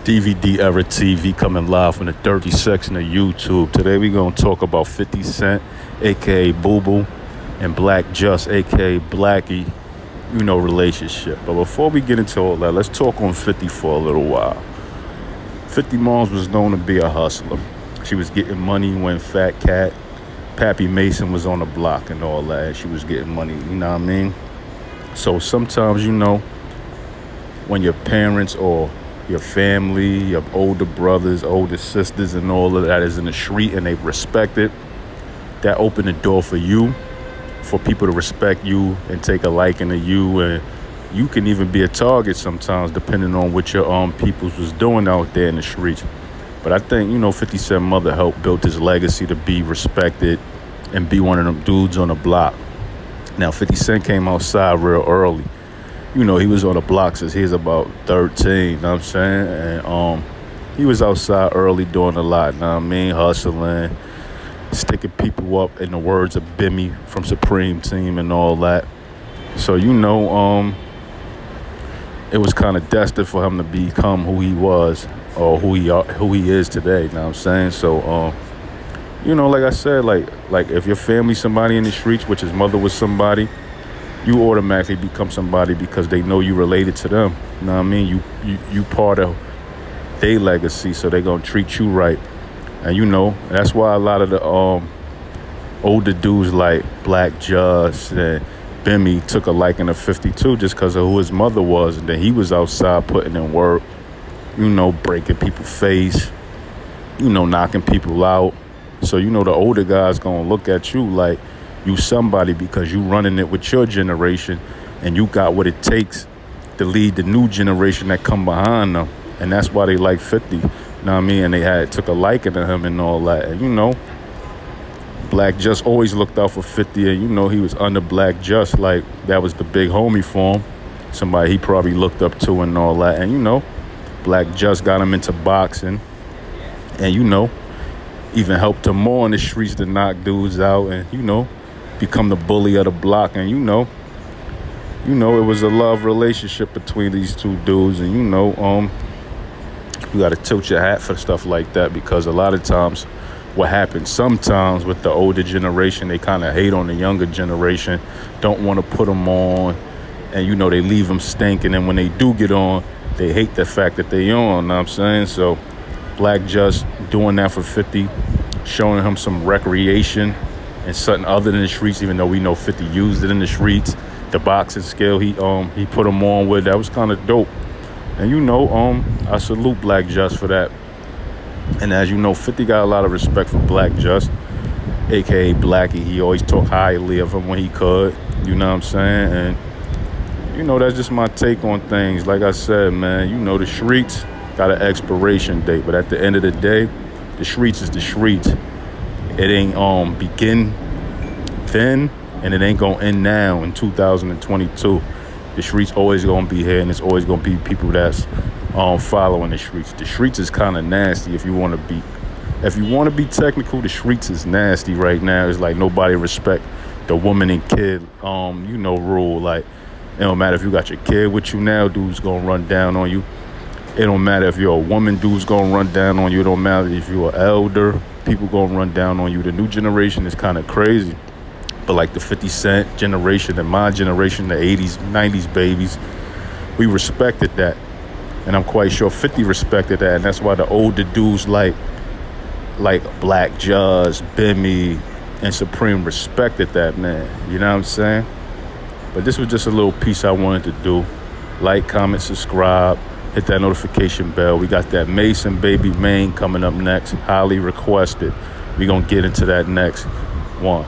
dvderatv coming live from the dirty section of YouTube. Today we're going to talk about 50 Cent, aka Boo Boo, and Black Just, aka Blackie, relationship. But before we get into all that, let's talk on 50 for a little while. 50 Moms was known to be a hustler. She was getting money when Fat Cat, Pappy Mason was on the block and all that. She was getting money, you know what I mean? So sometimes, when your parents or your family, your older brothers, older sisters, and all of that is in the street and they respect it, that opened the door for you, for people to respect you and take a liking to you. And you can even be a target sometimes, depending on what your peoples was doing out there in the streets. But I think, 50 Cent mother helped build his legacy to be respected and be one of them dudes on the block. Now, 50 Cent came outside real early. He was on the block since he was about 13, you know what I'm saying? And he was outside early doing a lot, you know what I mean? Hustling, sticking people up, in the words of Bimmy from Supreme Team and all that. So, it was kind of destined for him to become who he was or who he is today, you know what I'm saying? So, like I said, like if your family's somebody in the streets, which his mother was somebody, you automatically become somebody because they know you related to them. You know what I mean? You part of their legacy, so they're going to treat you right. And, that's why a lot of the older dudes like Black Just and Bimmy took a liking to 52 just because of who his mother was. And then he was outside putting in work, breaking people's face, knocking people out. So, the older guys going to look at you like you somebody because you running it with your generation and you got what it takes to lead the new generation that come behind them. And that's why they like 50. You know what I mean? And they took a liking to him and all that. And, Black Just always looked out for 50. And, he was under Black Just. Like, that was the big homie for him. Somebody he probably looked up to and all that. And, Black Just got him into boxing. And, even helped him more in the streets to knock dudes out and, become the bully of the block. And, it was a love relationship between these two dudes. And, you got to tilt your hat for stuff like that because a lot of times what happens sometimes with the older generation, they kind of hate on the younger generation, don't want to put them on. And, they leave them stinking. And when they do get on, they hate the fact that they on, you know what I'm saying? So Black Just doing that for 50, showing him some recreation and something other than the streets, even though we know 50 used it in the streets. The boxing skill he put him on with, that was kind of dope. And I salute Black Just for that. And as you know, 50 got a lot of respect for Black Just, aka Blackie. He always talked highly of him when he could, you know what I'm saying? And that's just my take on things. Like I said, man, the streets got an expiration date, but at the end of the day, the streets is the streets. It ain't begin then and it ain't gonna end now in 2022. The streets always gonna be here, and it's always gonna be people that's following the streets. The streets is kind of nasty. If you want to be technical, the streets is nasty right now. It's like nobody respect the woman and kid rule. Like, it don't matter if you got your kid with you now, dude's gonna run down on you. It don't matter if you're a woman, dude's gonna run down on you. It don't matter if you're an elder, people gonna run down on you. The new generation is kind of crazy. But like the 50 Cent generation and my generation, the 80s, 90s babies, we respected that. And I'm quite sure 50 respected that. And that's why the older dudes like Black Just, Bimmy, and Supreme respected that, man. You know what I'm saying? But this was just a little piece I wanted to do. Like, comment, subscribe. Hit that notification bell. We got that Mason Baby Main coming up next. Highly requested. We're going to get into that next one.